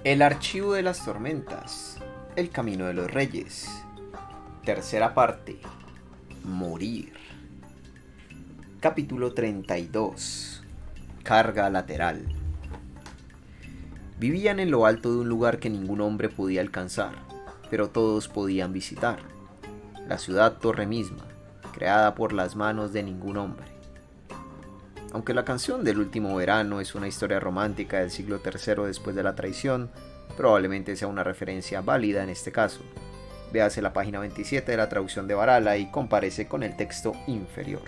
El archivo de las tormentas. El camino de los reyes. Tercera parte. Morir. Capítulo 32. Carga lateral. Vivían en lo alto de un lugar que ningún hombre podía alcanzar, pero todos podían visitar. La ciudad torre misma, creada por las manos de ningún hombre. Aunque la canción del último verano es una historia romántica del siglo III después de la traición, probablemente sea una referencia válida en este caso. Véase la página 27 de la traducción de Barala y compárese con el texto inferior.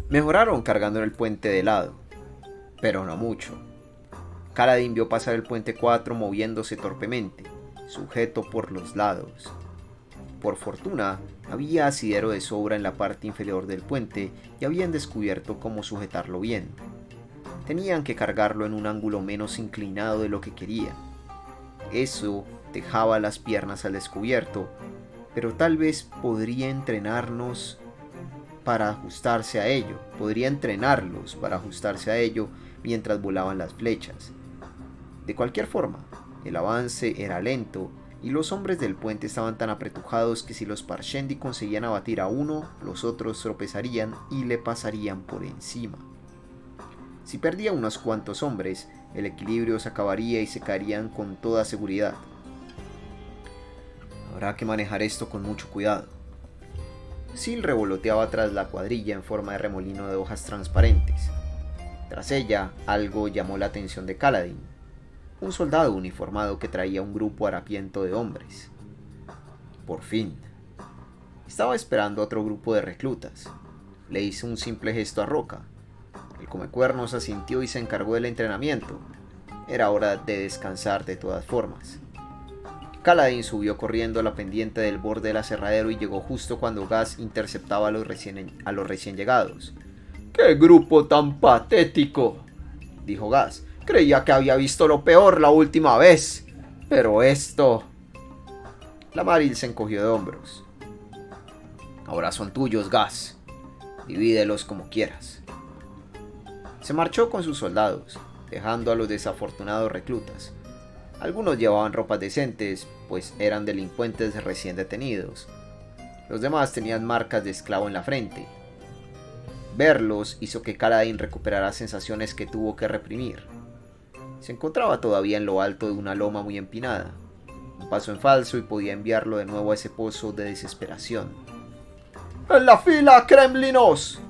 Mejoraron cargando en el puente de lado, pero no mucho. Kaladin vio pasar el puente 4 moviéndose torpemente, sujeto por los lados. Por fortuna, había asidero de sobra en la parte inferior del puente y habían descubierto cómo sujetarlo bien. Tenían que cargarlo en un ángulo menos inclinado de lo que querían. Eso dejaba las piernas al descubierto, pero tal vez podría entrenarlos para ajustarse a ello mientras volaban las flechas. De cualquier forma, el avance era lento y los hombres del puente estaban tan apretujados que si los Parshendi conseguían abatir a uno, los otros tropezarían y le pasarían por encima. Si perdía unos cuantos hombres, el equilibrio se acabaría y se caerían con toda seguridad. Habrá que manejar esto con mucho cuidado. Sil revoloteaba tras la cuadrilla en forma de remolino de hojas transparentes. Tras ella, algo llamó la atención de Kaladin. Un soldado uniformado que traía un grupo harapiento de hombres. Por fin. Estaba esperando a otro grupo de reclutas. Le hizo un simple gesto a Roca. El comecuernos asintió y se encargó del entrenamiento. Era hora de descansar de todas formas. Kaladin subió corriendo a la pendiente del borde del aserradero y llegó justo cuando Gaz interceptaba a los recién llegados. ¡Qué grupo tan patético!, dijo Gaz. Creía que había visto lo peor la última vez, pero esto... Lamaril se encogió de hombros. Ahora son tuyos, Gaz. Divídelos como quieras. Se marchó con sus soldados, dejando a los desafortunados reclutas. Algunos llevaban ropas decentes, pues eran delincuentes recién detenidos. Los demás tenían marcas de esclavo en la frente. Verlos hizo que Kaladin recuperara sensaciones que tuvo que reprimir. Se encontraba todavía en lo alto de una loma muy empinada. Un paso en falso y podía enviarlo de nuevo a ese pozo de desesperación. ¡En la fila, kremlinos!,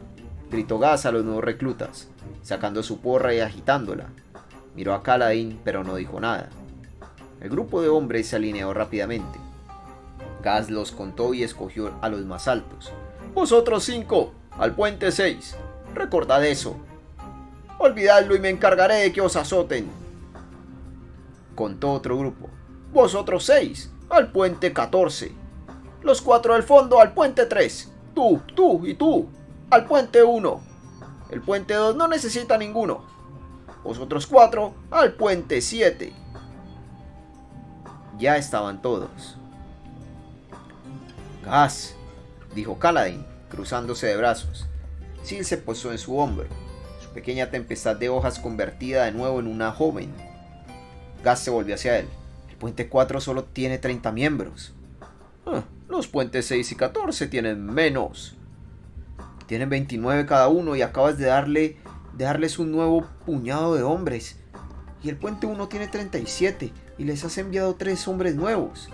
gritó Gaz a los nuevos reclutas, sacando su porra y agitándola. Miró a Kaladin, pero no dijo nada. El grupo de hombres se alineó rápidamente. Gaz los contó y escogió a los más altos. Vosotros 5, al puente 6. Recordad eso. Olvidadlo y me encargaré de que os azoten. Contó otro grupo. Vosotros 6, al puente 14. Los 4 del fondo al puente 3. Tú y tú, al puente 1. El puente 2 no necesita ninguno. Vosotros 4, al puente 7. Ya estaban todos. Gaz, dijo Kaladin, cruzándose de brazos. Sil se posó en su hombro. Su pequeña tempestad de hojas convertida de nuevo en una joven. Gaz se volvió hacia él. El puente 4 solo tiene 30 miembros. Los puentes 6 y 14 tienen menos. Tienen 29 cada uno y acabas de darles un nuevo puñado de hombres. Y el puente 1 tiene 37 y les has enviado 3 hombres nuevos.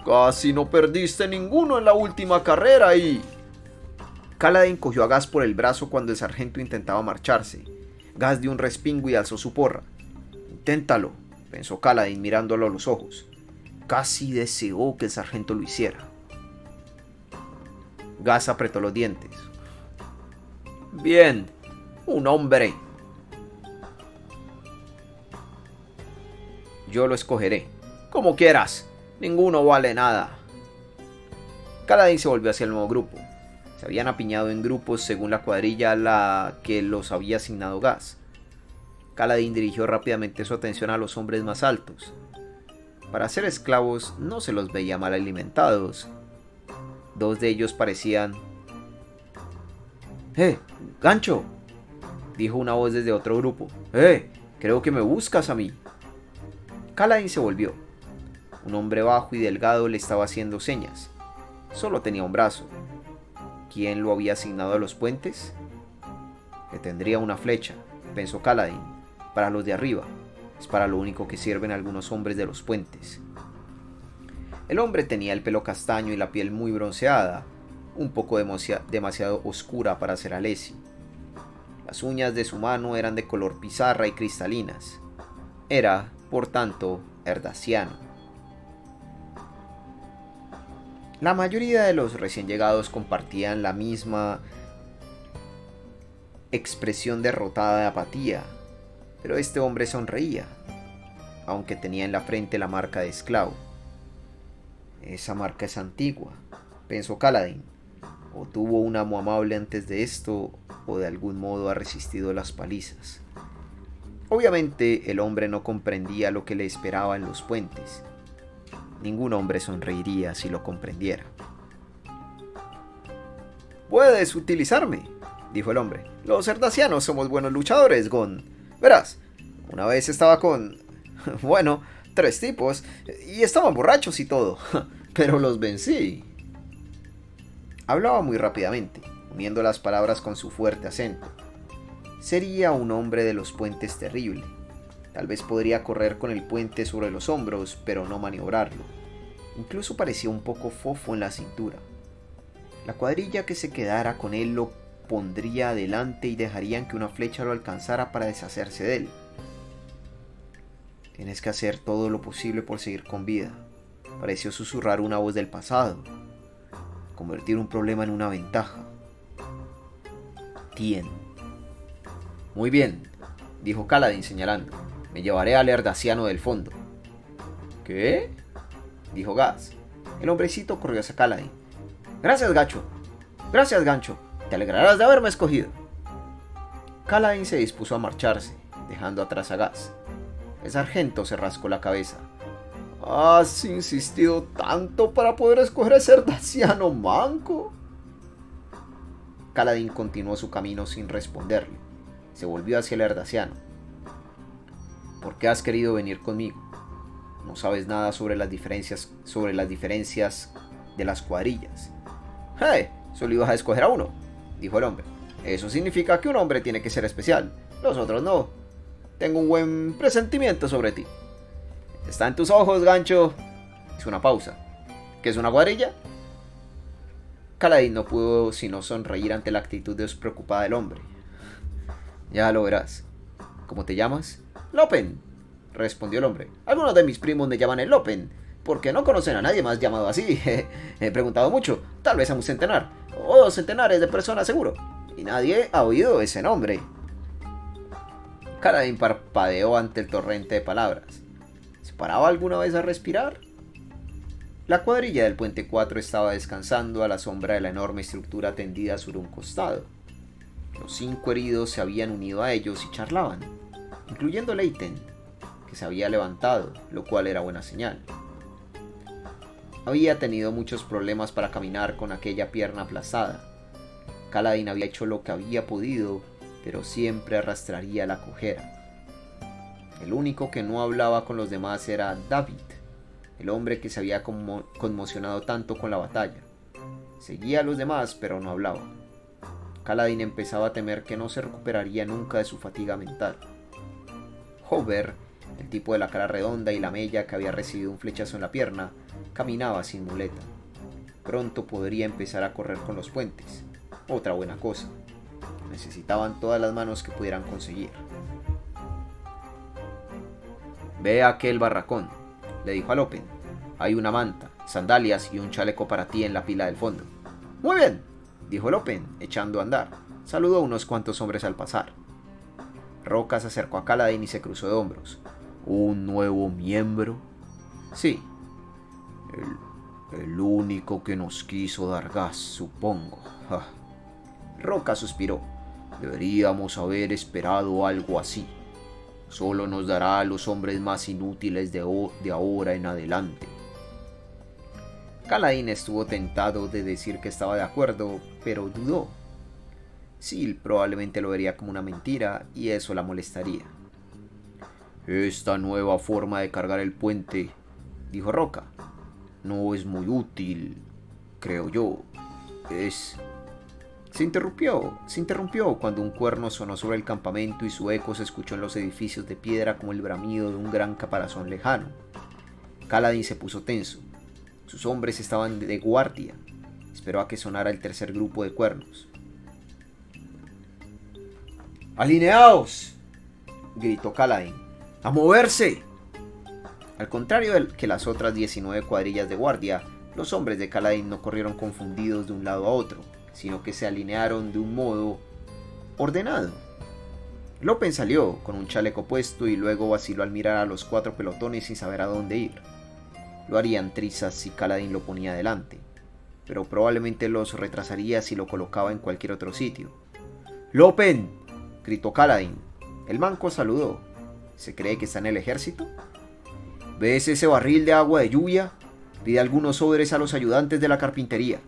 Casi no perdiste ninguno en la última carrera y... Kaladin cogió a Gaz por el brazo cuando el sargento intentaba marcharse. Gaz dio un respingo y alzó su porra. Inténtalo, pensó Kaladin mirándolo a los ojos. Casi deseó que el sargento lo hiciera. Gaz apretó los dientes. Bien, un hombre. Yo lo escogeré. Como quieras, ninguno vale nada. Kaladin se volvió hacia el nuevo grupo. Se habían apiñado en grupos según la cuadrilla a la que los había asignado Gaz. Kaladin dirigió rápidamente su atención a los hombres más altos. Para ser esclavos no se los veía mal alimentados. 2 de ellos parecían... Gancho, dijo una voz desde otro grupo. ¡Eh! Creo que me buscas a mí. Kaladin se volvió. Un hombre bajo y delgado le estaba haciendo señas. Solo tenía un brazo. ¿Quién lo había asignado a los puentes? Que tendría una flecha, pensó Kaladin, para los de arriba. Es para lo único que sirven algunos hombres de los puentes. El hombre tenía el pelo castaño y la piel muy bronceada, un poco demasiado oscura para ser Alessi. Las uñas de su mano eran de color pizarra y cristalinas. Era, por tanto, erdasiano. La mayoría de los recién llegados compartían la misma expresión derrotada de apatía, pero este hombre sonreía, aunque tenía en la frente la marca de esclavo. Esa marca es antigua, pensó Kaladin. O tuvo un amo amable antes de esto, o de algún modo ha resistido las palizas. Obviamente el hombre no comprendía lo que le esperaba en los puentes. Ningún hombre sonreiría si lo comprendiera. «Puedes utilizarme», dijo el hombre. «Los erdasianos somos buenos luchadores, Gon. Verás, una vez estaba con... bueno, 3 tipos, y estaban borrachos y todo, pero los vencí». Hablaba muy rápidamente, uniendo las palabras con su fuerte acento. Sería un hombre de los puentes terrible. Tal vez podría correr con el puente sobre los hombros, pero no maniobrarlo. Incluso parecía un poco fofo en la cintura. La cuadrilla que se quedara con él lo pondría adelante y dejarían que una flecha lo alcanzara para deshacerse de él. «Tienes que hacer todo lo posible por seguir con vida», pareció susurrar una voz del pasado. «Convertir un problema en una ventaja». «Tien». «Muy bien», dijo Kaladin señalando. «Me llevaré al erdasiano del fondo». «¿Qué?», dijo Gas. El hombrecito corrió hacia Kaladin. «Gracias, Gacho. Gracias, Gancho. Te alegrarás de haberme escogido». Kaladin se dispuso a marcharse, dejando atrás a Gas. El sargento se rascó la cabeza. «¿Has insistido tanto para poder escoger a ese erdasiano manco?». Kaladin continuó su camino sin responderle. Se volvió hacia el erdasiano. «¿Por qué has querido venir conmigo? No sabes nada sobre las diferencias de las cuadrillas». «¡Hey! Solo ibas a escoger a uno», dijo el hombre. «Eso significa que un hombre tiene que ser especial. Los otros no. Tengo un buen presentimiento sobre ti». «Está en tus ojos, Gancho». Hizo una pausa. ¿Qué es una cuadrilla? Kaladin no pudo sino sonreír ante la actitud despreocupada del hombre. «Ya lo verás». «¿Cómo te llamas?» «Lopen», respondió el hombre. «Algunos de mis primos me llaman el Lopen, porque no conocen a nadie más llamado así. He preguntado mucho, tal vez a un centenar, o 2 centenares de personas seguro, y nadie ha oído ese nombre». Kaladin parpadeó ante el torrente de palabras. ¿Se paraba alguna vez a respirar? La cuadrilla del puente 4 estaba descansando a la sombra de la enorme estructura tendida sobre un costado. Los 5 heridos se habían unido a ellos y charlaban, incluyendo Leiten, que se había levantado, lo cual era buena señal. Había tenido muchos problemas para caminar con aquella pierna aplastada. Kaladin había hecho lo que había podido, pero siempre arrastraría la cojera. El único que no hablaba con los demás era David, el hombre que se había conmocionado tanto con la batalla. Seguía a los demás, pero no hablaba. Kaladin empezaba a temer que no se recuperaría nunca de su fatiga mental. Hover, el tipo de la cara redonda y la mella que había recibido un flechazo en la pierna, caminaba sin muleta. Pronto podría empezar a correr con los puentes. Otra buena cosa. Necesitaban todas las manos que pudieran conseguir. «Ve a aquel barracón», le dijo a Lopen. «Hay una manta, sandalias y un chaleco para ti en la pila del fondo». «Muy bien», dijo Lopen, echando a andar. Saludó a unos cuantos hombres al pasar. Roca se acercó a Kaladin y se cruzó de hombros. «¿Un nuevo miembro?» «Sí». El único que nos quiso dar gas, supongo». Roca suspiró. «Deberíamos haber esperado algo así. Solo nos dará a los hombres más inútiles de ahora en adelante». Kaladin estuvo tentado de decir que estaba de acuerdo, pero dudó. Sil probablemente lo vería como una mentira y eso la molestaría. Esta nueva forma de cargar el puente, dijo Roca, no es muy útil, creo yo. Se interrumpió cuando un cuerno sonó sobre el campamento y su eco se escuchó en los edificios de piedra como el bramido de un gran caparazón lejano. Kaladin se puso tenso. Sus hombres estaban de guardia. Esperó a que sonara el tercer grupo de cuernos. ¡Alineaos!, gritó Kaladin. ¡A moverse! Al contrario que las otras 19 cuadrillas de guardia, los hombres de Kaladin no corrieron confundidos de un lado a otro, sino que se alinearon de un modo ordenado. Lopen salió con un chaleco puesto y luego vaciló al mirar a los 4 pelotones sin saber a dónde ir. Lo harían trizas si Kaladin lo ponía delante, pero probablemente los retrasaría si lo colocaba en cualquier otro sitio. ¡Lopen!, gritó Kaladin. El manco saludó. ¿Se cree que está en el ejército? ¿Ves ese barril de agua de lluvia? Pide algunos sobres a los ayudantes de la carpintería.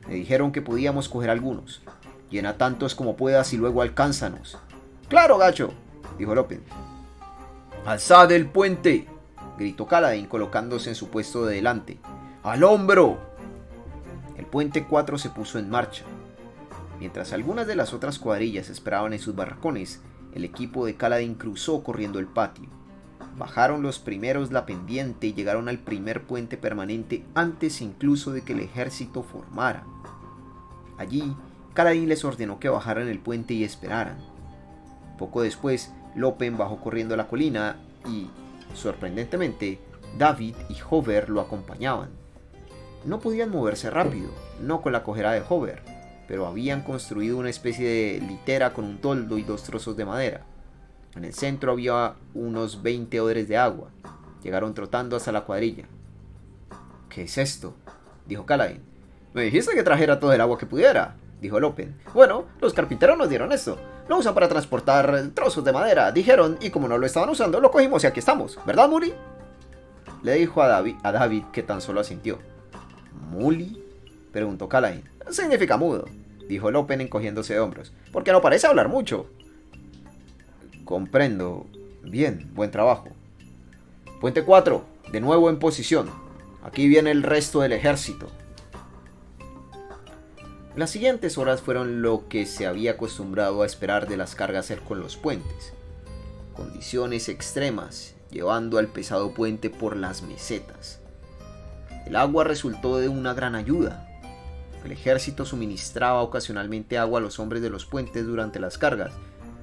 Me dijeron que podíamos coger algunos. Llena tantos como puedas y luego alcánzanos. ¡Claro, gacho!, dijo Lopen. ¡Alzad el puente!, gritó Kaladin colocándose en su puesto de delante. ¡Al hombro! El puente 4 se puso en marcha. Mientras algunas de las otras cuadrillas esperaban en sus barracones, el equipo de Kaladin cruzó corriendo el patio. Bajaron los primeros la pendiente y llegaron al primer puente permanente antes incluso de que el ejército formara. Allí, Kaladin les ordenó que bajaran el puente y esperaran. Poco después, Lopen bajó corriendo la colina y, sorprendentemente, David y Hover lo acompañaban. No podían moverse rápido, no con la cojera de Hover, pero habían construido una especie de litera con un toldo y 2 trozos de madera. En el centro había unos 20 odres de agua. Llegaron trotando hasta la cuadrilla. ¿Qué es esto?, dijo Kaladin. Me dijiste que trajera todo el agua que pudiera, dijo Lopen. Bueno, los carpinteros nos dieron esto. Lo usan para transportar trozos de madera, dijeron, y como no lo estaban usando, lo cogimos y aquí estamos. ¿Verdad, Muli?, le dijo a David, que tan solo asintió. ¿Muli?, preguntó Kaladin. Significa mudo, dijo Lopen encogiéndose de hombros. Porque no parece hablar mucho. Comprendo. Bien, buen trabajo. Puente 4, de nuevo en posición. Aquí viene el resto del ejército. Las siguientes horas fueron lo que se había acostumbrado a esperar de las cargas con los puentes. Condiciones extremas, llevando al pesado puente por las mesetas. El agua resultó de una gran ayuda. El ejército suministraba ocasionalmente agua a los hombres de los puentes durante las cargas,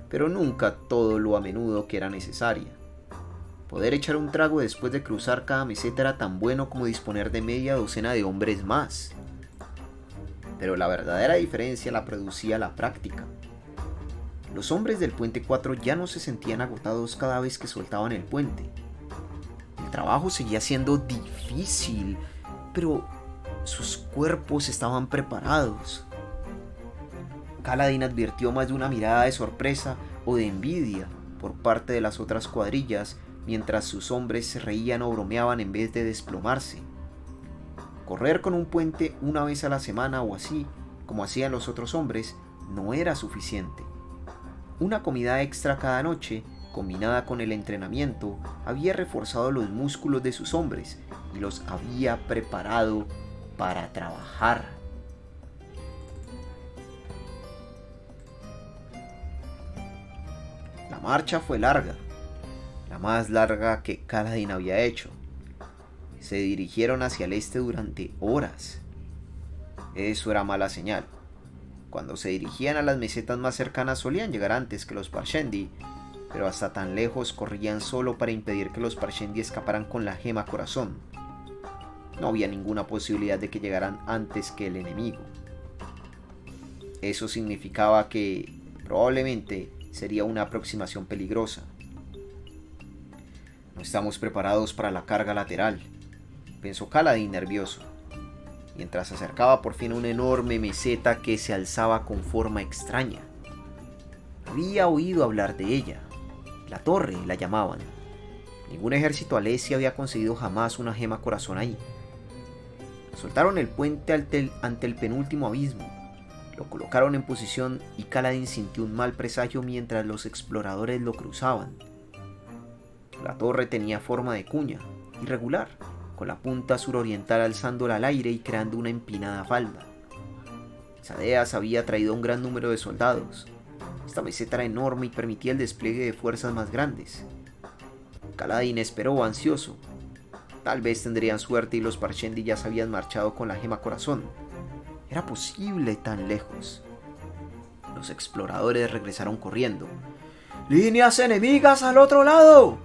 pero nunca todo lo a menudo que era necesaria. Poder echar un trago después de cruzar cada meseta era tan bueno como disponer de media docena de hombres más. Pero la verdadera diferencia la producía la práctica. Los hombres del puente 4 ya no se sentían agotados cada vez que soltaban el puente. El trabajo seguía siendo difícil, pero sus cuerpos estaban preparados. Kaladin advirtió más de una mirada de sorpresa o de envidia por parte de las otras cuadrillas mientras sus hombres se reían o bromeaban en vez de desplomarse. Correr con un puente una vez a la semana o así, como hacían los otros hombres, no era suficiente. Una comida extra cada noche, combinada con el entrenamiento, había reforzado los músculos de sus hombres y los había preparado para trabajar. La marcha fue larga, la más larga que Kaladin había hecho. Se dirigieron hacia el este durante horas. Eso era mala señal. Cuando se dirigían a las mesetas más cercanas solían llegar antes que los Parshendi, pero hasta tan lejos corrían solo para impedir que los Parshendi escaparan con la gema corazón. No había ninguna posibilidad de que llegaran antes que el enemigo. Eso significaba que, probablemente, sería una aproximación peligrosa. No estamos preparados para la carga lateral, pensó Kaladin nervioso, mientras se acercaba por fin a una enorme meseta que se alzaba con forma extraña. Había oído hablar de ella. La torre la llamaban. Ningún ejército alesi había conseguido jamás una gema corazón ahí. Soltaron el puente ante el penúltimo abismo. Lo colocaron en posición y Kaladin sintió un mal presagio mientras los exploradores lo cruzaban. La torre tenía forma de cuña, irregular, con la punta suroriental alzándola al aire y creando una empinada falda. Sadeas había traído un gran número de soldados. Esta meseta era enorme y permitía el despliegue de fuerzas más grandes. Kaladin esperó ansioso. Tal vez tendrían suerte y los Parshendi ya se habían marchado con la gema corazón. ¿Era posible tan lejos? Los exploradores regresaron corriendo. ¡Líneas enemigas al otro lado!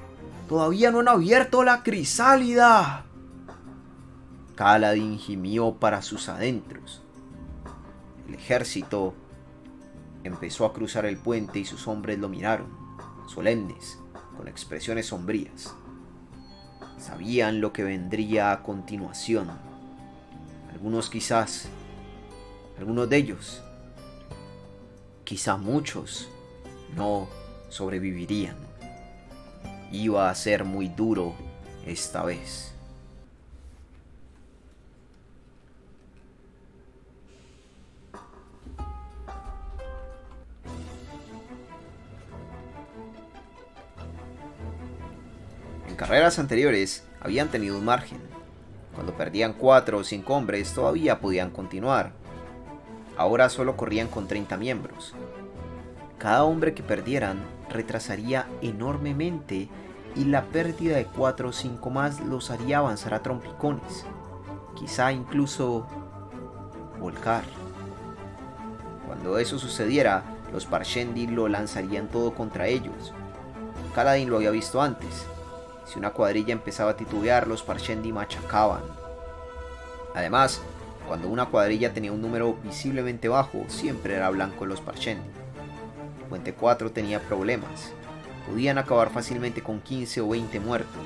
¡Todavía no han abierto la crisálida! Kaladin gimió para sus adentros. El ejército empezó a cruzar el puente y sus hombres lo miraron, solemnes, con expresiones sombrías. Sabían lo que vendría a continuación. Algunos de ellos, quizá muchos, no sobrevivirían. Iba a ser muy duro esta vez. En carreras anteriores habían tenido un margen. Cuando perdían 4 o 5 hombres todavía podían continuar. Ahora solo corrían con 30 miembros. Cada hombre que perdieran retrasaría enormemente y la pérdida de 4 o 5 más los haría avanzar a trompicones, quizá incluso volcar. Cuando eso sucediera, los Parshendi lo lanzarían todo contra ellos. Kaladin lo había visto antes. Si una cuadrilla empezaba a titubear, los Parshendi machacaban. Además, cuando una cuadrilla tenía un número visiblemente bajo, siempre era blanco en los Parshendi. El puente 4 tenía problemas. Podían acabar fácilmente con 15 o 20 muertos.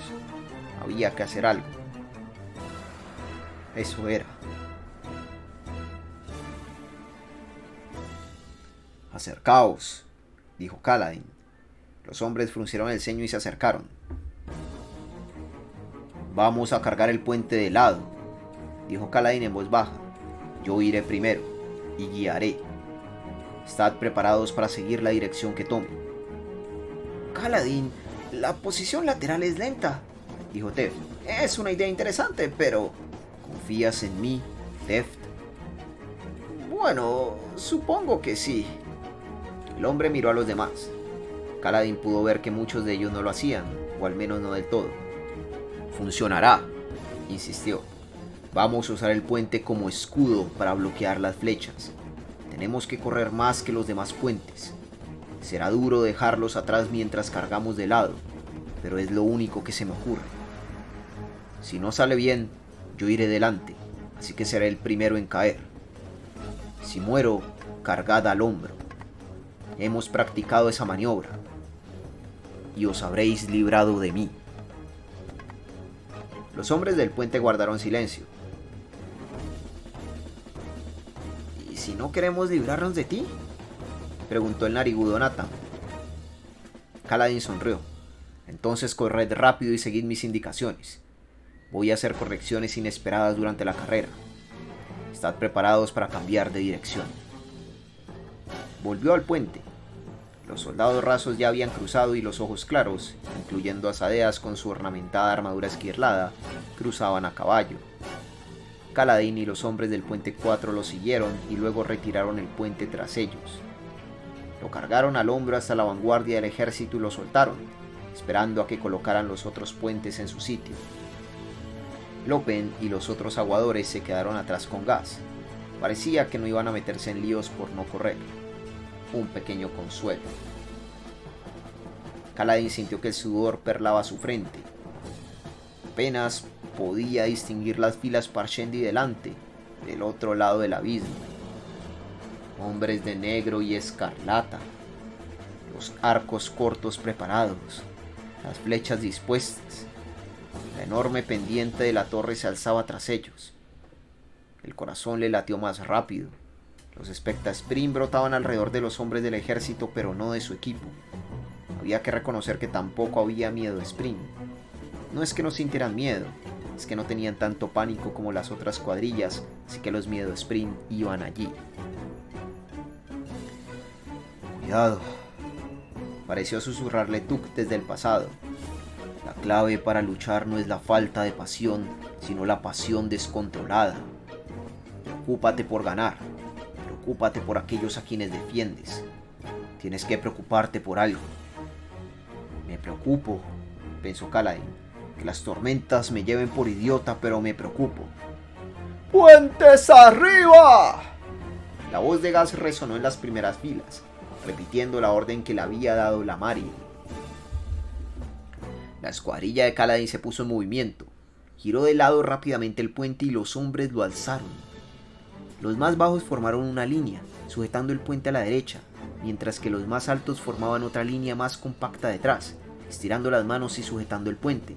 Había que hacer algo. Eso era. «Acercaos», dijo Kaladin. Los hombres fruncieron el ceño y se acercaron. «Vamos a cargar el puente de lado», dijo Kaladin en voz baja. «Yo iré primero y guiaré. Estad preparados para seguir la dirección que tome». «Kaladin, la posición lateral es lenta», dijo Teft. «Es una idea interesante, pero...» «¿Confías en mí, Teft?» «Bueno, supongo que sí». El hombre miró a los demás. Kaladin pudo ver que muchos de ellos no lo hacían, o al menos no del todo. «Funcionará», insistió. «Vamos a usar el puente como escudo para bloquear las flechas. Tenemos que correr más que los demás puentes. Será duro dejarlos atrás mientras cargamos de lado, pero es lo único que se me ocurre. Si no sale bien, yo iré delante, así que seré el primero en caer. Si muero, cargad al hombro. Hemos practicado esa maniobra, y os habréis librado de mí». Los hombres del puente guardaron silencio. ¿Y si no queremos librarnos de ti?, preguntó el narigudo Nathan. Kaladin sonrió. «Entonces corred rápido y seguid mis indicaciones. Voy a hacer correcciones inesperadas durante la carrera. Estad preparados para cambiar de dirección». Volvió al puente. Los soldados rasos ya habían cruzado y los ojos claros, incluyendo a Sadeas con su ornamentada armadura esquirlada, cruzaban a caballo. Kaladin y los hombres del puente 4 lo siguieron y luego retiraron el puente tras ellos. Lo cargaron al hombro hasta la vanguardia del ejército y lo soltaron, esperando a que colocaran los otros puentes en su sitio. Lopen y los otros aguadores se quedaron atrás con Gas. Parecía que no iban a meterse en líos por no correr. Un pequeño consuelo. Kaladin sintió que el sudor perlaba su frente. Apenas podía distinguir las filas Parshendi delante, del otro lado del abismo. Hombres de negro y escarlata, los arcos cortos preparados, las flechas dispuestas. La enorme pendiente de la torre se alzaba tras ellos. El corazón le latió más rápido. Los Specta-Spring brotaban alrededor de los hombres del ejército, pero no de su equipo. Había que reconocer que tampoco había miedo Spring. No es que no sintieran miedo, es que no tenían tanto pánico como las otras cuadrillas, así que los miedo Spring iban allí. Cuidado, pareció susurrarle Tuk desde el pasado. La clave para luchar no es la falta de pasión, sino la pasión descontrolada. Preocúpate por ganar, preocúpate por aquellos a quienes defiendes. Tienes que preocuparte por algo. Me preocupo, pensó Kaladin, que las tormentas me lleven por idiota, pero me preocupo. ¡Puentes arriba! La voz de Gas resonó en las primeras filas, repitiendo la orden que le había dado la Mariel. La escuadrilla de Kaladin se puso en movimiento, giró de lado rápidamente el puente y los hombres lo alzaron. Los más bajos formaron una línea, sujetando el puente a la derecha, mientras que los más altos formaban otra línea más compacta detrás, estirando las manos y sujetando el puente.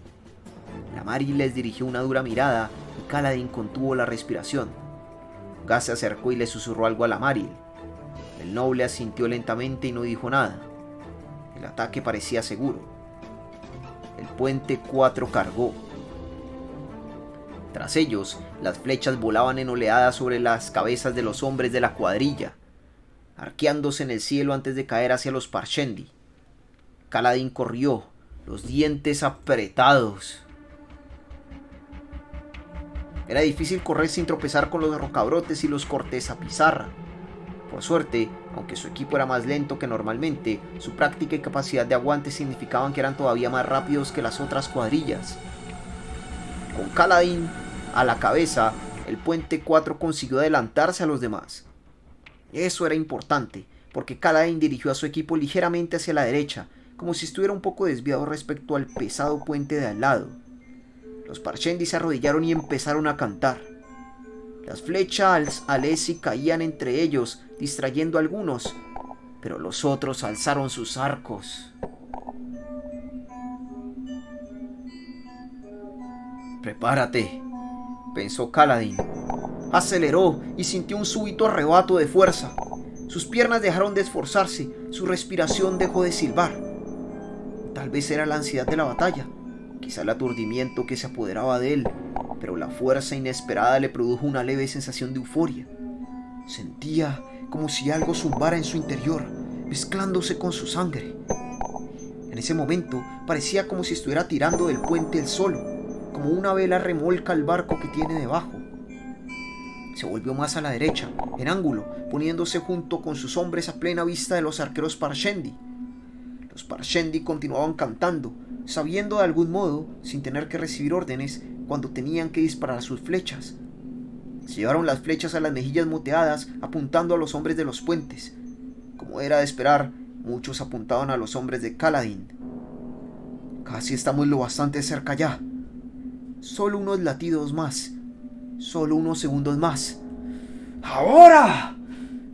La Mariel les dirigió una dura mirada y Kaladin contuvo la respiración. Gas se acercó y le susurró algo a la Mariel. El noble asintió lentamente y no dijo nada. El ataque parecía seguro. El puente 4 cargó. Tras ellos, las flechas volaban en oleadas sobre las cabezas de los hombres de la cuadrilla, arqueándose en el cielo antes de caer hacia los Parshendi. Kaladin corrió, los dientes apretados. Era difícil correr sin tropezar con los rocabrotes y los cortes a pizarra. Por suerte, aunque su equipo era más lento que normalmente, su práctica y capacidad de aguante significaban que eran todavía más rápidos que las otras cuadrillas. Con Kaladin a la cabeza, el puente 4 consiguió adelantarse a los demás. Eso era importante, porque Kaladin dirigió a su equipo ligeramente hacia la derecha, como si estuviera un poco desviado respecto al pesado puente de al lado. Los Parshendi se arrodillaron y empezaron a cantar. Las flechas Alesi caían entre ellos, distrayendo a algunos, pero los otros alzaron sus arcos. «Prepárate», pensó Kaladin. Aceleró y sintió un súbito arrebato de fuerza. Sus piernas dejaron de esforzarse, su respiración dejó de silbar. Tal vez era la ansiedad de la batalla, quizá el aturdimiento que se apoderaba de él, pero la fuerza inesperada le produjo una leve sensación de euforia. Sentía como si algo zumbara en su interior, mezclándose con su sangre. En ese momento parecía como si estuviera tirando del puente él solo, como una vela remolca el barco que tiene debajo. Se volvió más a la derecha, en ángulo, poniéndose junto con sus hombres a plena vista de los arqueros Parshendi. Los Parshendi continuaban cantando, sabiendo de algún modo, sin tener que recibir órdenes, cuando tenían que disparar sus flechas. Se llevaron las flechas a las mejillas moteadas, apuntando a los hombres de los puentes. Como era de esperar, muchos apuntaban a los hombres de Kaladin. Casi estamos lo bastante cerca ya. Solo unos latidos más. Solo unos segundos más. ¡Ahora!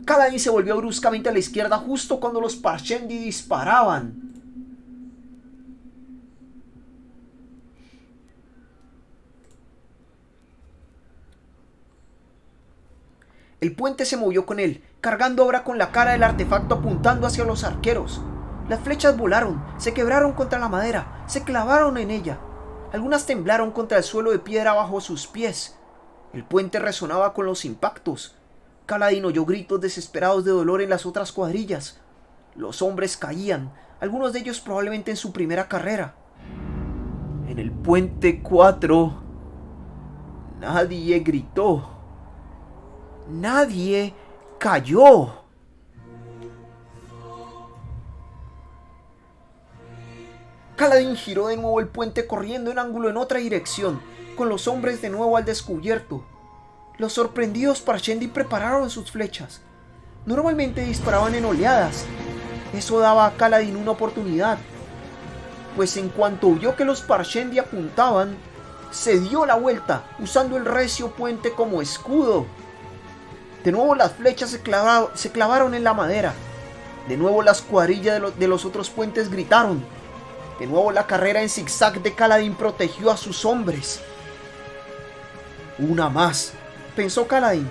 Kaladin se volvió bruscamente a la izquierda justo cuando los Parshendi disparaban. El puente se movió con él, cargando ahora con la cara del artefacto apuntando hacia los arqueros. Las flechas volaron, se quebraron contra la madera, se clavaron en ella. Algunas temblaron contra el suelo de piedra bajo sus pies. El puente resonaba con los impactos. Kaladin oyó gritos desesperados de dolor en las otras cuadrillas. Los hombres caían, algunos de ellos probablemente en su primera carrera. En el puente 4, nadie gritó. Nadie cayó. Kaladin giró de nuevo el puente corriendo en ángulo en otra dirección, con los hombres de nuevo al descubierto. Los sorprendidos Parshendi prepararon sus flechas. Normalmente disparaban en oleadas. Eso daba a Kaladin una oportunidad, pues en cuanto vio que los Parshendi apuntaban, se dio la vuelta, usando el recio puente como escudo. De nuevo las flechas se clavaron en la madera. De nuevo las cuadrillas de los otros puentes gritaron. De nuevo la carrera en zigzag de Kaladin protegió a sus hombres. Una más, pensó Kaladin.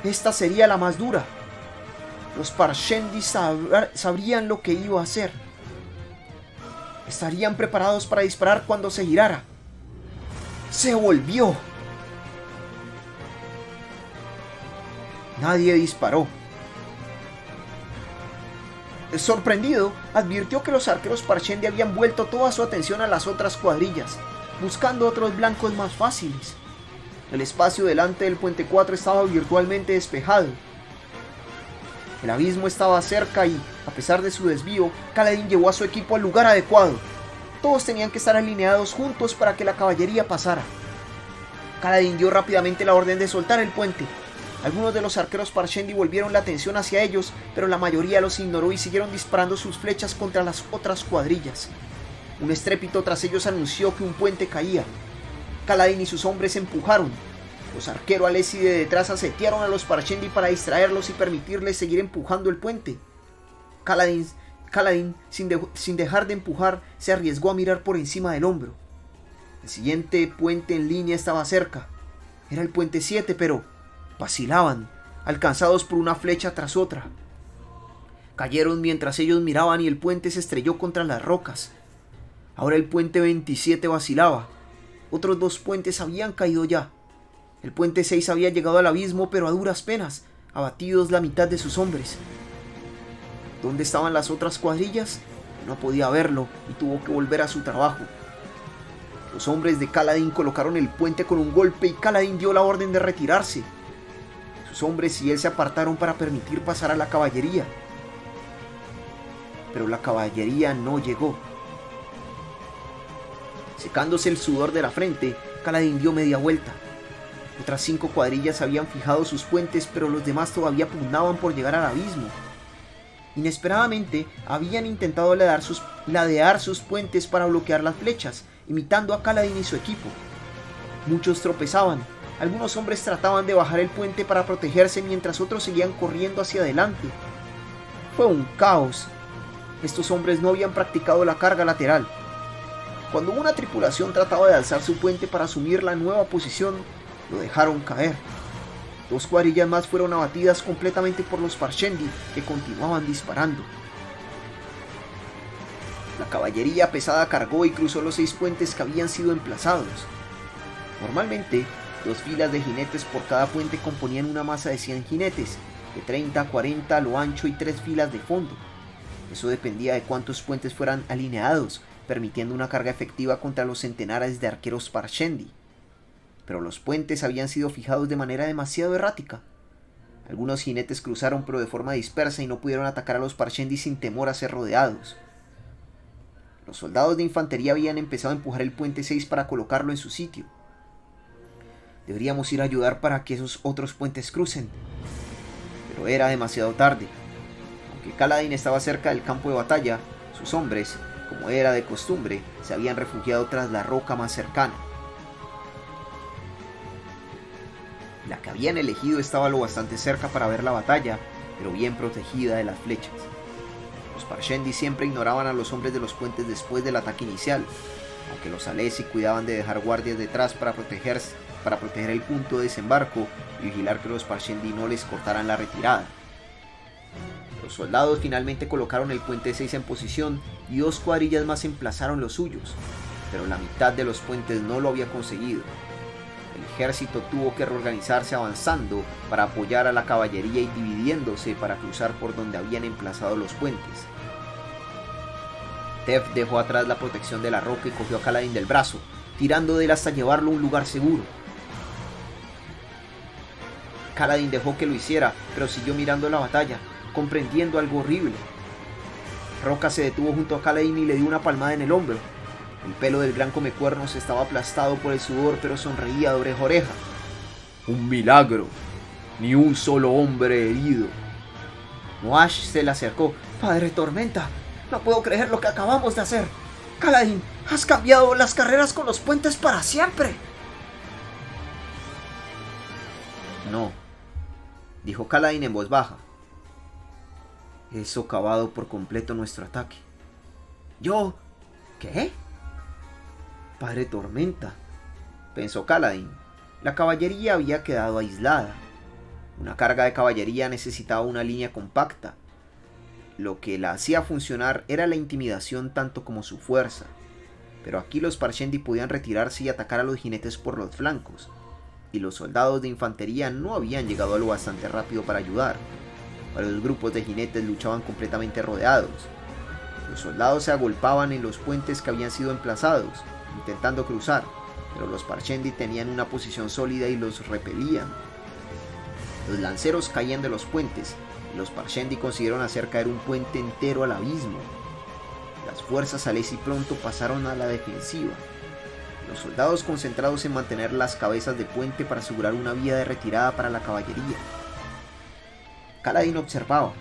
Esta sería la más dura. Los Parshendi sabrían lo que iba a hacer. Estarían preparados para disparar cuando se girara. Se volvió. Nadie disparó. Sorprendido, advirtió que los arqueros Parshendi habían vuelto toda su atención a las otras cuadrillas, buscando otros blancos más fáciles. El espacio delante del puente 4 estaba virtualmente despejado. El abismo estaba cerca y, a pesar de su desvío, Kaladin llevó a su equipo al lugar adecuado. Todos tenían que estar alineados juntos para que la caballería pasara. Kaladin dio rápidamente la orden de soltar el puente. Algunos de los arqueros Parshendi volvieron la atención hacia ellos, pero la mayoría los ignoró y siguieron disparando sus flechas contra las otras cuadrillas. Un estrépito tras ellos anunció que un puente caía. Kaladin y sus hombres empujaron. Los arqueros Alesi de detrás asediaron a los Parshendi para distraerlos y permitirles seguir empujando el puente. Kaladin, sin dejar de empujar, se arriesgó a mirar por encima del hombro. El siguiente puente en línea estaba cerca. Era el puente 7, pero vacilaban, alcanzados por una flecha tras otra. Cayeron mientras ellos miraban y el puente se estrelló contra las rocas. Ahora el puente 27 vacilaba. Otros 2 puentes habían caído ya. El puente 6 había llegado al abismo, pero a duras penas, abatidos la mitad de sus hombres. ¿Dónde estaban las otras cuadrillas? No podía verlo y tuvo que volver a su trabajo. Los hombres de Kaladin colocaron el puente con un golpe y Kaladin dio la orden de retirarse. Sus hombres y él se apartaron para permitir pasar a la caballería. Pero la caballería no llegó. Secándose el sudor de la frente, Kaladin dio media vuelta. Otras 5 cuadrillas habían fijado sus puentes, pero los demás todavía pugnaban por llegar al abismo. Inesperadamente, habían intentado ladear sus puentes para bloquear las flechas, imitando a Kaladin y su equipo. Muchos tropezaban. Algunos hombres trataban de bajar el puente para protegerse mientras otros seguían corriendo hacia adelante. Fue un caos. Estos hombres no habían practicado la carga lateral. Cuando una tripulación trataba de alzar su puente para asumir la nueva posición, lo dejaron caer. 2 cuadrillas más fueron abatidas completamente por los Parshendi, que continuaban disparando. La caballería pesada cargó y cruzó los 6 puentes que habían sido emplazados. Normalmente, 2 filas de jinetes por cada puente componían una masa de 100 jinetes, de 30 a 40 a lo ancho y 3 filas de fondo. Eso dependía de cuántos puentes fueran alineados, permitiendo una carga efectiva contra los centenares de arqueros Parshendi. Pero los puentes habían sido fijados de manera demasiado errática. Algunos jinetes cruzaron pero de forma dispersa y no pudieron atacar a los Parshendi sin temor a ser rodeados. Los soldados de infantería habían empezado a empujar el puente 6 para colocarlo en su sitio. Deberíamos ir a ayudar para que esos otros puentes crucen. Pero era demasiado tarde. Aunque Kaladin estaba cerca del campo de batalla, sus hombres, como era de costumbre, se habían refugiado tras la roca más cercana. La que habían elegido estaba lo bastante cerca para ver la batalla, pero bien protegida de las flechas. Los Parshendi siempre ignoraban a los hombres de los puentes después del ataque inicial, aunque los Alesi cuidaban de dejar guardias detrás para proteger el punto de desembarco y vigilar que los Parshendi no les cortaran la retirada. Los soldados finalmente colocaron el puente 6 en posición y 2 cuadrillas más emplazaron los suyos, pero la mitad de los puentes no lo había conseguido. El ejército tuvo que reorganizarse avanzando para apoyar a la caballería y dividiéndose para cruzar por donde habían emplazado los puentes. Tef dejó atrás la protección de la roca y cogió a Kaladin del brazo, tirando de él hasta llevarlo a un lugar seguro. Kaladin dejó que lo hiciera, pero siguió mirando la batalla, comprendiendo algo horrible. Roca se detuvo junto a Kaladin y le dio una palmada en el hombro. El pelo del gran comecuernos estaba aplastado por el sudor, pero sonreía de oreja a oreja. Un milagro. Ni un solo hombre herido. Moash se le acercó. Padre Tormenta, no puedo creer lo que acabamos de hacer. Kaladin, has cambiado las carreras con los puentes para siempre. No, dijo Kaladin en voz baja. He socavado por completo nuestro ataque. ¿Qué? Padre Tormenta, pensó Kaladin. La caballería había quedado aislada. Una carga de caballería necesitaba una línea compacta. Lo que la hacía funcionar era la intimidación tanto como su fuerza. Pero aquí los Parshendi podían retirarse y atacar a los jinetes por los flancos, y los soldados de infantería no habían llegado a lo bastante rápido para ayudar. Varios grupos de jinetes luchaban completamente rodeados. Los soldados se agolpaban en los puentes que habían sido emplazados, intentando cruzar, pero los Parshendi tenían una posición sólida y los repelían. Los lanceros caían de los puentes y los Parshendi consiguieron hacer caer un puente entero al abismo. Las fuerzas Alesi pronto pasaron a la defensiva. Los soldados concentrados en mantener las cabezas de puente para asegurar una vía de retirada para la caballería. Kaladin observaba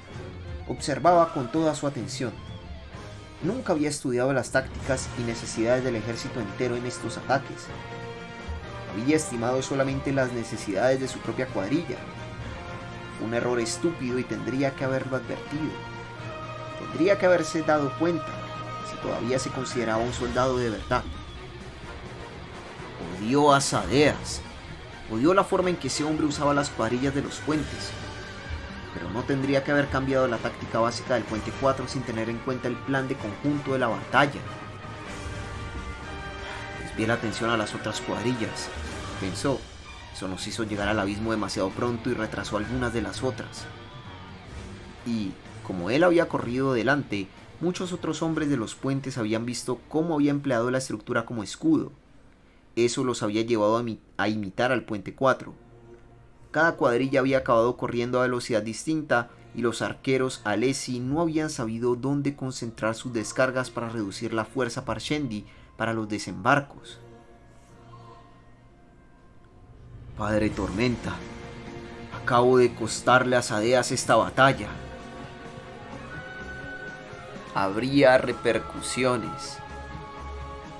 con toda su atención. Nunca había estudiado las tácticas y necesidades del ejército entero en estos ataques. Había estimado solamente las necesidades de su propia cuadrilla. Fue un error estúpido y tendría que haberlo advertido. Tendría que haberse dado cuenta si todavía se consideraba un soldado de verdad. Odió a Sadeas. Odió la forma en que ese hombre usaba las cuadrillas de los puentes. Pero no tendría que haber cambiado la táctica básica del puente 4 sin tener en cuenta el plan de conjunto de la batalla. Desvié la atención a las otras cuadrillas, pensó. Eso nos hizo llegar al abismo demasiado pronto y retrasó algunas de las otras. Y, como él había corrido delante, muchos otros hombres de los puentes habían visto cómo había empleado la estructura como escudo. Eso los había llevado a imitar al puente 4. Cada cuadrilla había acabado corriendo a velocidad distinta y los arqueros Alesi no habían sabido dónde concentrar sus descargas para reducir la fuerza Parshendi para los desembarcos. Padre Tormenta, acabo de costarle a Sadeas esta batalla. Habría repercusiones.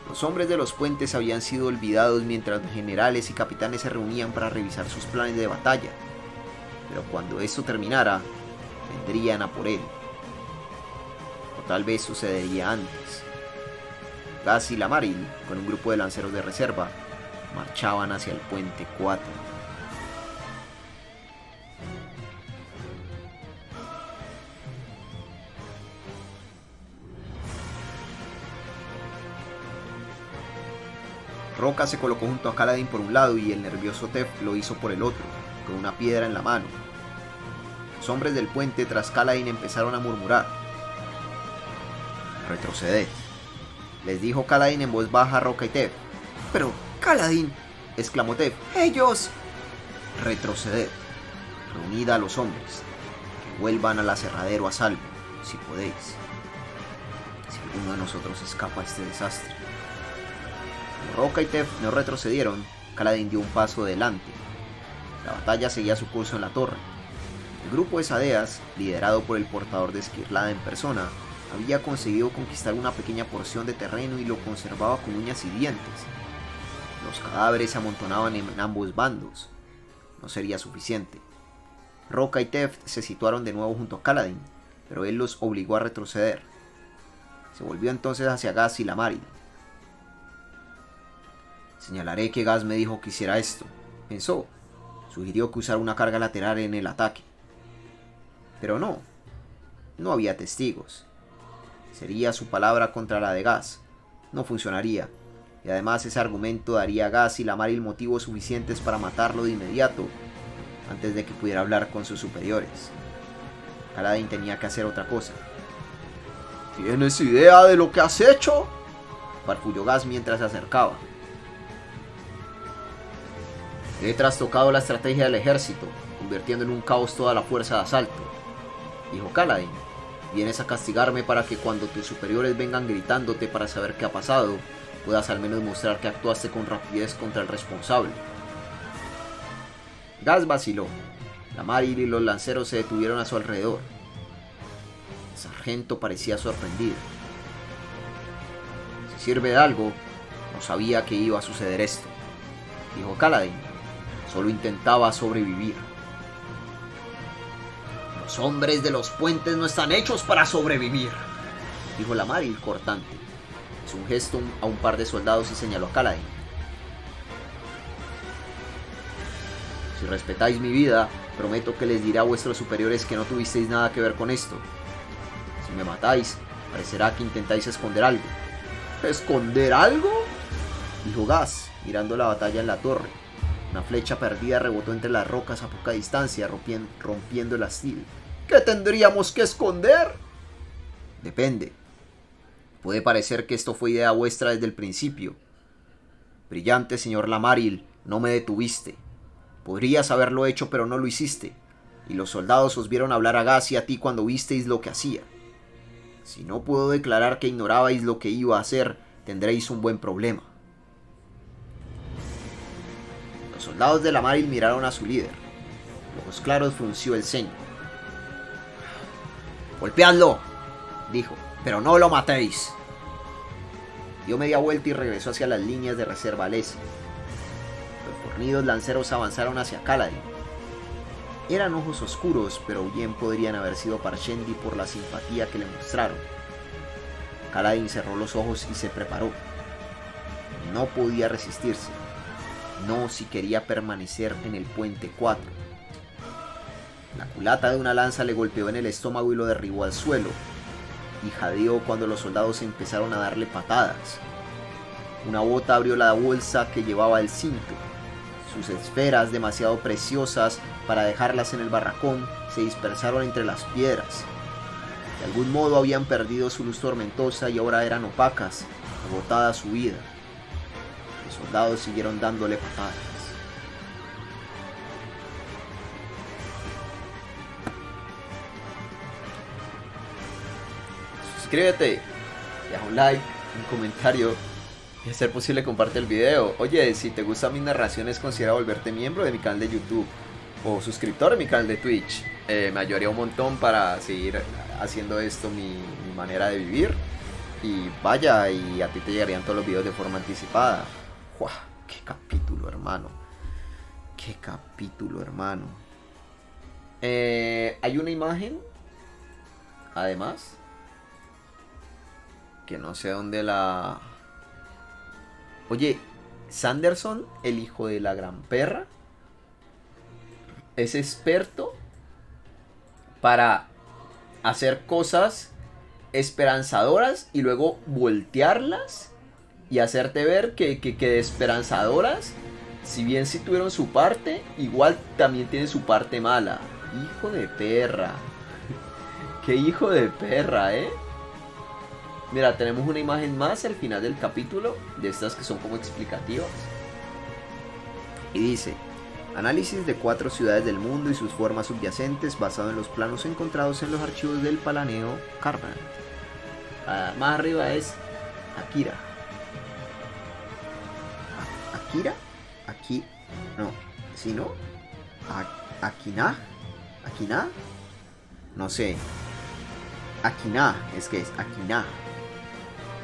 Los hombres de los puentes habían sido olvidados mientras los generales y capitanes se reunían para revisar sus planes de batalla. Pero cuando esto terminara, vendrían a por él. O tal vez sucedería antes. Gas y Lamaril, con un grupo de lanceros de reserva, marchaban hacia el puente 4. Roca se colocó junto a Kaladin por un lado y el nervioso Tef lo hizo por el otro, con una piedra en la mano. Los hombres del puente tras Kaladin empezaron a murmurar. «Retroceded», les dijo Kaladin en voz baja a Roca y Tef. «Pero, Kaladin», exclamó Tef, «ellos». «Retroceded, reunid a los hombres, que vuelvan al aserradero a salvo, si podéis. Si alguno de nosotros escapa a este desastre». Como Roca y Tef no retrocedieron, Kaladin dio un paso adelante. La batalla seguía su curso en la torre. El grupo de Sadeas, liderado por el portador de Esquirlada en persona, había conseguido conquistar una pequeña porción de terreno y lo conservaba con uñas y dientes. Los cadáveres se amontonaban en ambos bandos. No sería suficiente. Roca y Tef se situaron de nuevo junto a Kaladin, pero él los obligó a retroceder. Se volvió entonces hacia Gas y Lamaril. «Señalaré que Gas me dijo que hiciera esto», pensó. Sugirió que usara una carga lateral en el ataque. Pero no había testigos. Sería su palabra contra la de Gas. No funcionaría. Y además ese argumento daría a Gas y Lamaril motivos suficientes para matarlo de inmediato, antes de que pudiera hablar con sus superiores. Kaladin tenía que hacer otra cosa. «¿Tienes idea de lo que has hecho?», farfulló Gas mientras se acercaba. «He trastocado la estrategia del ejército, convirtiendo en un caos toda la fuerza de asalto», dijo Kaladin. «Vienes a castigarme para que cuando tus superiores vengan gritándote para saber qué ha pasado, puedas al menos mostrar que actuaste con rapidez contra el responsable». Gas vaciló. Lamaril y los lanceros se detuvieron a su alrededor. El sargento parecía sorprendido. «Si sirve de algo, no sabía que iba a suceder esto», dijo Kaladin. «Solo intentaba sobrevivir». «Los hombres de los puentes no están hechos para sobrevivir», dijo Lamaril cortante. Hizo un gesto a un par de soldados y señaló a Kaladin. «Si respetáis mi vida, prometo que les diré a vuestros superiores que no tuvisteis nada que ver con esto. Si me matáis, parecerá que intentáis esconder algo». «¿Esconder algo?», dijo Gas, mirando la batalla en la torre. Una flecha perdida rebotó entre las rocas a poca distancia, rompiendo el astil. ¿Qué tendríamos que esconder? Depende. Puede parecer que esto fue idea vuestra desde el principio. Brillante, señor Lamaril, no me detuviste. Podrías haberlo hecho, pero no lo hiciste. Y los soldados os vieron hablar a Gas y a ti cuando visteis lo que hacía. Si no puedo declarar que ignorabais lo que iba a hacer, tendréis un buen problema. Los soldados de Lamaril miraron a su líder. Ojos claros frunció el ceño. «Golpeadlo», dijo, «pero no lo matéis». Dio media vuelta y regresó hacia las líneas de reserva al este. Los fornidos lanceros avanzaron hacia Kaladin. Eran ojos oscuros, pero bien podrían haber sido Parshendi por la simpatía que le mostraron. Kaladin cerró los ojos y se preparó. No podía resistirse. No si quería permanecer en el puente 4. La culata de una lanza le golpeó en el estómago y lo derribó al suelo. Y jadeó cuando los soldados empezaron a darle patadas. Una bota abrió la bolsa que llevaba el cinto. Sus esferas, demasiado preciosas para dejarlas en el barracón, se dispersaron entre las piedras. De algún modo habían perdido su luz tormentosa y ahora eran opacas, agotada su vida. Los soldados siguieron dándole patadas. Suscríbete, deja un like, un comentario y a ser posible comparte el video. Oye, si te gustan mis narraciones, considera volverte miembro de mi canal de YouTube o suscriptor de mi canal de Twitch. Me ayudaría un montón para seguir haciendo esto mi manera de vivir. Y vaya, y a ti te llegarían todos los videos de forma anticipada. ¡Wow! ¡Qué capítulo, hermano! ¡Qué capítulo, hermano! Hay una imagen, además, que no sé dónde la... Oye, Sanderson, el hijo de la gran perra, es experto para hacer cosas esperanzadoras y luego voltearlas y hacerte ver que de esperanzadoras, si bien sí tuvieron su parte, igual también tienen su parte mala. Hijo de perra. Qué hijo de perra, ¿eh? Mira, tenemos una imagen más al final del capítulo, de estas que son como explicativas. Y dice: análisis de 4 ciudades del mundo y sus formas subyacentes basado en los planos encontrados en los archivos del Palaneo Carvan. Más arriba es Akira. ¿Akira? Aquí. No. ¿Sí, no? ¿Akina? ¿Akina? No sé. Akina. Es que es Akina.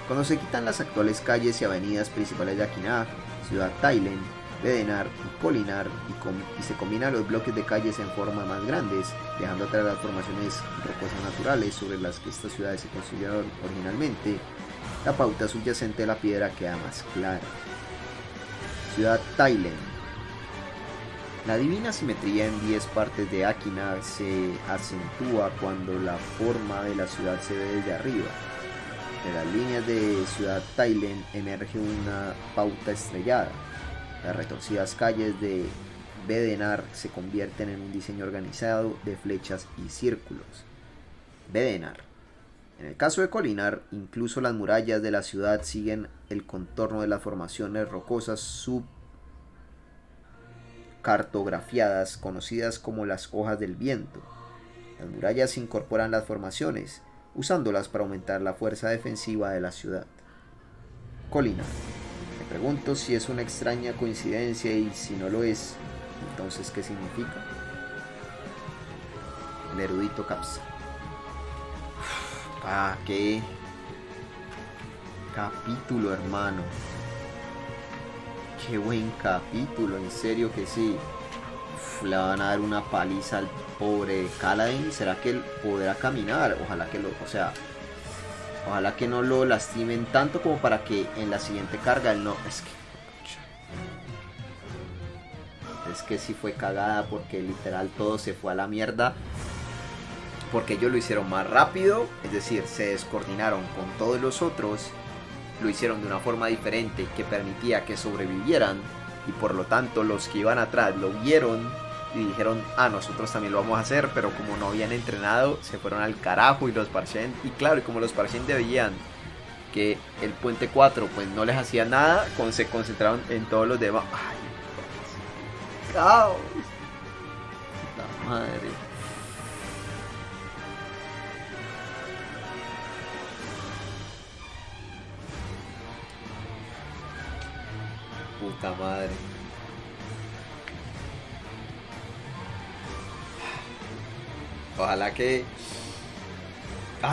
Cuando se quitan las actuales calles y avenidas principales de Akina, Ciudad Tailen, Bedenar y Kolinar y se combinan los bloques de calles en forma más grandes, dejando atrás las formaciones rocosas naturales sobre las que estas ciudades se construyeron originalmente, la pauta subyacente de la piedra queda más clara. Ciudad Tailen. La divina simetría en 10 partes de Akina se acentúa cuando la forma de la ciudad se ve desde arriba. De las líneas de Ciudad Tailen emerge una pauta estrellada. Las retorcidas calles de Bedenar se convierten en un diseño organizado de flechas y círculos. Bedenar. En el caso de Kolinar, incluso las murallas de la ciudad siguen el contorno de las formaciones rocosas subcartografiadas, conocidas como las hojas del viento. Las murallas incorporan las formaciones, usándolas para aumentar la fuerza defensiva de la ciudad. Kolinar. Me pregunto si es una extraña coincidencia y si no lo es, entonces ¿qué significa? El erudito Capsa. Qué capítulo, hermano. Qué buen capítulo, en serio que sí. Le van a dar una paliza al pobre Kaladin. ¿Será que él podrá caminar? Ojalá que ojalá que no lo lastimen tanto como para que en la siguiente carga él no... Es que sí fue cagada porque literal todo se fue a la mierda. Porque ellos lo hicieron más rápido, es decir, se descoordinaron con todos los otros, lo hicieron de una forma diferente que permitía que sobrevivieran y por lo tanto los que iban atrás lo vieron y dijeron, nosotros también lo vamos a hacer, pero como no habían entrenado, se fueron al carajo y los Parchen, y claro, y como los Parchen veían que el puente 4 pues no les hacía nada, se concentraron en todos los demás. ¡Ay! ¡Caos! ¡La madre! Puta madre. Ojalá que...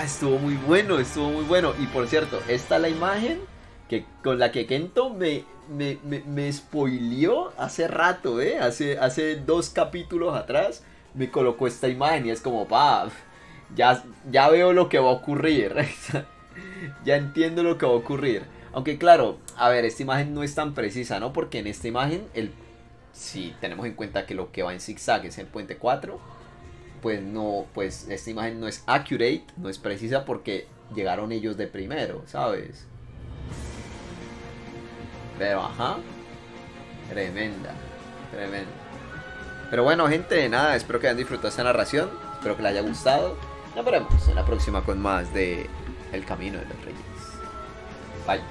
estuvo muy bueno, estuvo muy bueno. Y por cierto, esta es la imagen que con la que Kento me spoileó hace rato, hace 2 capítulos atrás me colocó esta imagen y es como, ya veo lo que va a ocurrir. Ya entiendo lo que va a ocurrir. Aunque claro, a ver, esta imagen no es tan precisa, ¿no? Porque en esta imagen, si tenemos en cuenta que lo que va en zigzag es el puente 4, pues no, pues esta imagen no es accurate, no es precisa porque llegaron ellos de primero, ¿sabes? Pero ajá, tremenda. Pero bueno, gente, nada, espero que hayan disfrutado esta narración, espero que les haya gustado. Nos veremos en la próxima con más de El Camino de los Reyes. Bye.